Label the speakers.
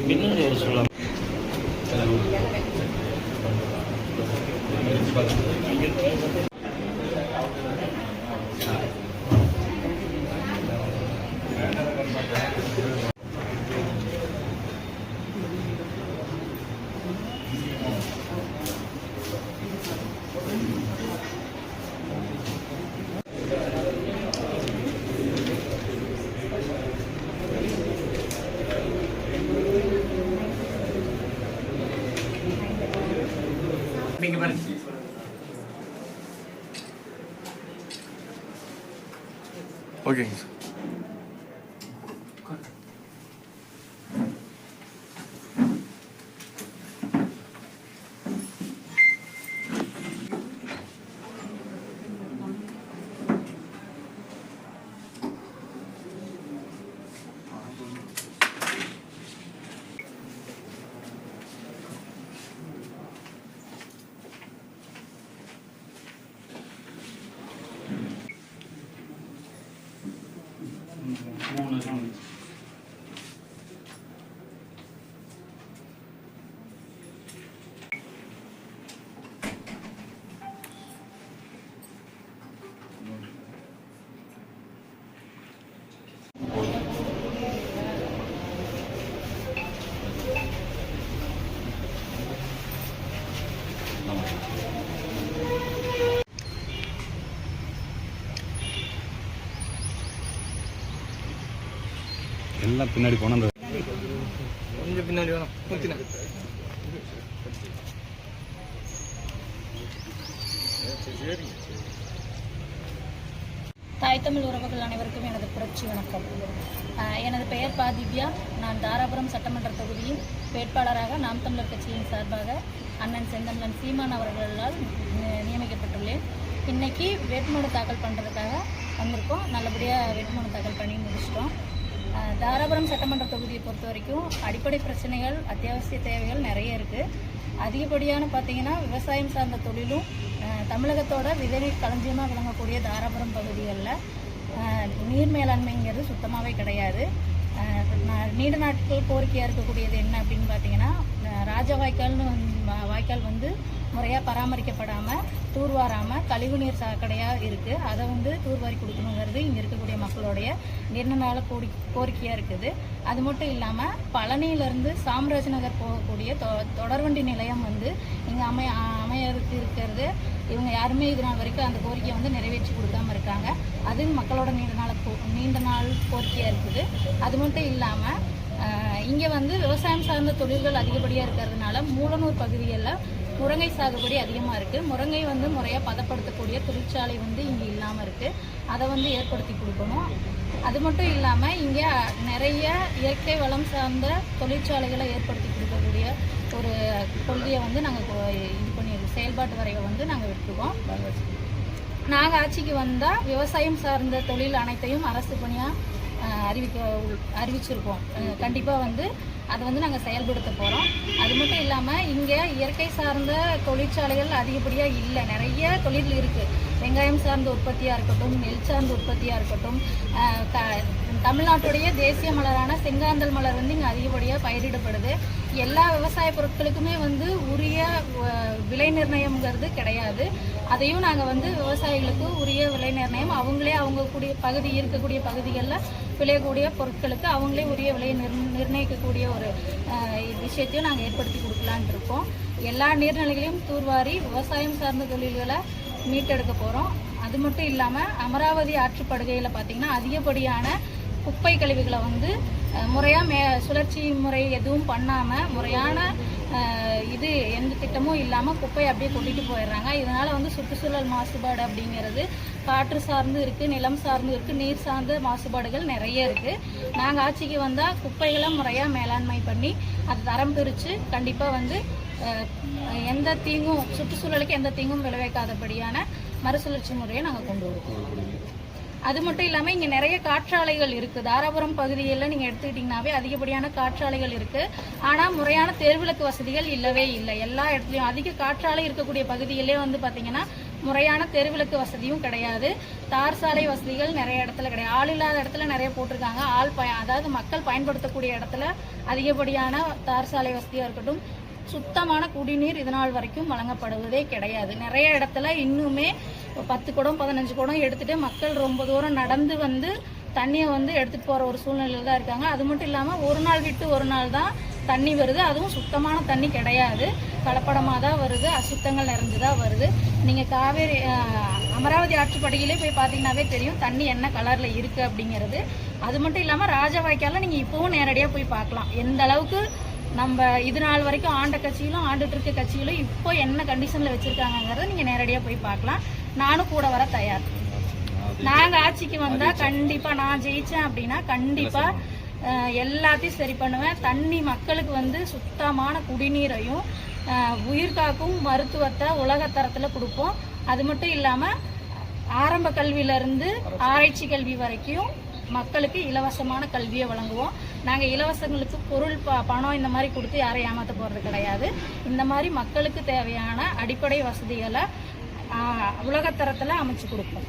Speaker 1: பின்னாடி ஒரு சொல்லலாம்.
Speaker 2: ஓகேங்க சார்.
Speaker 3: எல்லாம் பின்னாடி போனால் அந்த
Speaker 2: கொஞ்சம் பின்னாடி வேணும்.
Speaker 4: தாய் தமிழ் உறவுகள் அனைவருக்கும் எனது புரட்சி வணக்கம். எனது பெயர் பா திவ்யா. நான் தாராபுரம் சட்டமன்ற தொகுதியின் வேட்பாளராக நாம் தமிழர் கட்சியின் சார்பாக அண்ணன் செந்தமிழன் சீமான் அவர்களால் நியமிக்கப்பட்டுள்ளேன். இன்னைக்கு வேட்புமனு தாக்கல் பண்ணுறதுக்காக வந்திருக்கோம். நல்லபடியாக வேட்புமனு தாக்கல் பண்ணி முடிச்சிட்டோம். தாராபுரம் சட்டமன்ற தொகுதியை பொறுத்த வரைக்கும் அடிப்படை பிரச்சனைகள், அத்தியாவசிய தேவைகள் நிறைய இருக்குது. அதிகப்படியான பார்த்திங்கன்னா விவசாயம் சார்ந்த தொழிலும் தமிழகத்தோட விதைநீர் களஞ்சியமாக விளங்கக்கூடிய தாராபுரம் பகுதிகளில் நீர் மேலாண்மைங்கிறது சுத்தமாகவே கிடையாது. நீண்ட நாட்கள் கோரிக்கையாக இருக்கக்கூடியது என்ன அப்படின்னு பார்த்தீங்கன்னா, ராஜ வாய்க்கால் வந்து முறையாக பராமரிக்கப்படாமல் தூர்வாராமல் கழிவுநீர் சாக்கடையாக இருக்குது. அதை வந்து தூர்வாரி கொடுக்கணுங்கிறது இங்கே இருக்கக்கூடிய மக்களுடைய நீண்ட நாள் கோரிக்கையாக இருக்குது. அது மட்டும் இல்லாமல் பழனியிலேருந்து சாம்ராஜ் நகர் போகக்கூடிய தொடர்வண்டி நிலையம் வந்து இங்கே அமையறதுக்கு இருக்கிறது. இவங்க யாருமே இது நாள் வரைக்கும் அந்த கோரிக்கையை வந்து நிறைவேற்றி கொடுக்காமல் இருக்காங்க. அது மக்களோட நீண்ட நாள் கோரிக்கையாக இருக்குது. அது மட்டும் இல்லாமல் இங்கே வந்து விவசாயம் சார்ந்த தொழில்கள் அதிகப்படியாக இருக்கிறதுனால மூலனூர் பகுதிகளில் முருங்கை சாகுபடி அதிகமாக இருக்குது. முருங்கை வந்து முறையாக பதப்படுத்தக்கூடிய தொழிற்சாலை வந்து இங்கே இல்லாமல் இருக்குது. அதை வந்து ஏற்படுத்தி கொடுக்கணும். அது மட்டும் இல்லாமல் இங்கே நிறைய இயற்கை வளம் சார்ந்த தொழிற்சாலைகளை ஏற்படுத்தி கொடுக்கக்கூடிய ஒரு கொள்கையை வந்து நாங்கள் இது பண்ணி செயல்பாட்டு வரைவை வந்து நாங்கள் விட்டுருக்கோம். நாங்கள் ஆட்சிக்கு வந்தால் விவசாயம் சார்ந்த தொழில் அனைத்தையும் அரசு பணியாக அறிவிச்சிருக்கோம். கண்டிப்பாக வந்து அதை வந்து நாங்கள் செயல்படுத்த போகிறோம். அது மட்டும் இல்லாமல் இங்கே இயற்கை சார்ந்த தொழிற்சாலைகள் அதிகப்படியாக இல்லை. நிறைய தொழில் இருக்குது. வெங்காயம் சார்ந்த உற்பத்தியாக இருக்கட்டும், நெல் சார்ந்த உற்பத்தியாக இருக்கட்டும், தமிழ்நாட்டுடைய தேசிய மலரான செங்காந்தல் மலர் வந்து இங்கே அதிகப்படியாக பயிரிடப்படுது. எல்லா விவசாய பொருட்களுக்குமே வந்து உரிய விலை நிர்ணயம்ங்கிறது கிடையாது. அதையும் நாங்கள் வந்து விவசாயிகளுக்கு உரிய விலை நிர்ணயம் அவங்களே இருக்கக்கூடிய பகுதிகளில் விளையக்கூடிய பொருட்களுக்கு அவங்களே உரிய விலையை நிர்ணயிக்கக்கூடிய ஒரு விஷயத்தையும் நாங்கள் ஏற்படுத்தி கொடுக்கலான் இருக்கோம். எல்லா நீர்நிலைகளையும் தூர்வாரி விவசாயம் சார்ந்த தொழில்களை மீட்டெடுக்க போகிறோம். அது மட்டும் இல்லாமல் அமராவதி ஆற்றுப்படுகையில் பார்த்திங்கன்னா அதிகப்படியான குப்பை கழிவுகளை வந்து முறையாக சுழற்சி முறை எதுவும் பண்ணாமல் முறையான இது எந்த திட்டமும் இல்லாமல் குப்பையை அப்படியே கொட்டிட்டு போயிடுறாங்க. இதனால் வந்து சுற்றுச்சூழல் மாசுபாடு அப்படிங்கிறது காற்று சார்ந்து இருக்குது, நிலம் சார்ந்து இருக்குது, நீர் சார்ந்த மாசுபாடுகள் நிறைய இருக்குது. நாங்கள் ஆட்சிக்கு வந்தால் குப்பைகளை முறையாக மேலாண்மை பண்ணி அதை தரம் பிரித்து கண்டிப்பாக வந்து எந்த தீங்கும் சுற்றுச்சூழலுக்கு எந்த தீங்கும் விளைவிக்காதபடியான மறுசுழற்சி முறையை நாங்கள் கொண்டு வருவோம். அது மட்டும் இல்லாமல் இங்கே நிறைய காற்றாலைகள் இருக்குது. தாராபுரம் பகுதியில் நீங்கள் எடுத்துக்கிட்டிங்கனாவே அதிகப்படியான காற்றாலைகள் இருக்குது. ஆனால் முறையான தேர்விலக்கு வசதிகள் இல்லவே இல்லை. எல்லா இடத்துலையும் அதிக காற்றாலை இருக்கக்கூடிய பகுதியிலே வந்து பார்த்திங்கன்னா முறையான தெருவிளக்கு வசதியும் கிடையாது. தார் சாலை வசதிகள் நிறைய இடத்துல கிடையாது. ஆள் இல்லாத இடத்துல நிறைய போட்டிருக்காங்க. அதாவது மக்கள் பயன்படுத்தக்கூடிய இடத்துல அதிகப்படியான தார் சாலை வசதியாக இருக்கட்டும், சுத்தமான குடிநீர் இதனால் வரைக்கும் வழங்கப்படுவதே கிடையாது. நிறைய இடத்துல இன்னுமே 10 குடம் 15 குடம் எடுத்துட்டு மக்கள் ரொம்ப தூரம் நடந்து வந்து தண்ணியை வந்து எடுத்துட்டு போற ஒரு சூழ்நிலையில தான் இருக்காங்க. அது மட்டும் இல்லாமல் ஒரு நாள் விட்டு ஒரு நாள் தான் தண்ணி வருது. அதுவும் சுத்தமான தண்ணி கிடையாது, கலப்படமாக தான் வருது, அசுத்தங்கள் நிறைஞ்சுதான் வருது. நீங்கள் காவேரி அமராவதி ஆற்றுப்படுகையிலே போய் பார்த்தீங்கன்னாவே தெரியும் தண்ணி என்ன கலரில் இருக்குது அப்படிங்கிறது. அது மட்டும் இல்லாமல் ராஜவாய்க்கால நீங்கள் இப்போவும் நேரடியாக போய் பார்க்கலாம் எந்த அளவுக்கு நம்ம இது நாள் வரைக்கும் ஆண்ட கட்சியிலும் ஆண்டுட்டு இருக்க கட்சியிலும் இப்போ என்ன கண்டிஷனில் வச்சுருக்காங்கிறத நீங்கள் நேரடியாக போய் பார்க்கலாம். நானும் கூட வர தயார். நாங்கள் ஆட்சிக்கு வந்தால் கண்டிப்பாக நான் ஜெயித்தேன் அப்படின்னா கண்டிப்பாக எல்லாத்தையும் சரி பண்ணுவேன். தண்ணி மக்களுக்கு வந்து சுத்தமான குடிநீரையும் உயிர் காக்கும் மருத்துவத்தை உலகத்தரத்தில் கொடுப்போம். அது மட்டும் இல்லாமல் ஆரம்ப கல்வியிலேருந்து ஆராய்ச்சி கல்வி வரைக்கும் மக்களுக்கு இலவசமான கல்வியை வழங்குவோம். நாங்கள் இலவசங்களுக்கு பொருள் பணம் இந்த மாதிரி கொடுத்து யாரையும் ஏமாற்ற போகிறது கிடையாது. இந்த மாதிரி மக்களுக்கு தேவையான அடிப்படை வசதிகளை உலகத்தரத்தில் அமைச்சு கொடுப்போம்.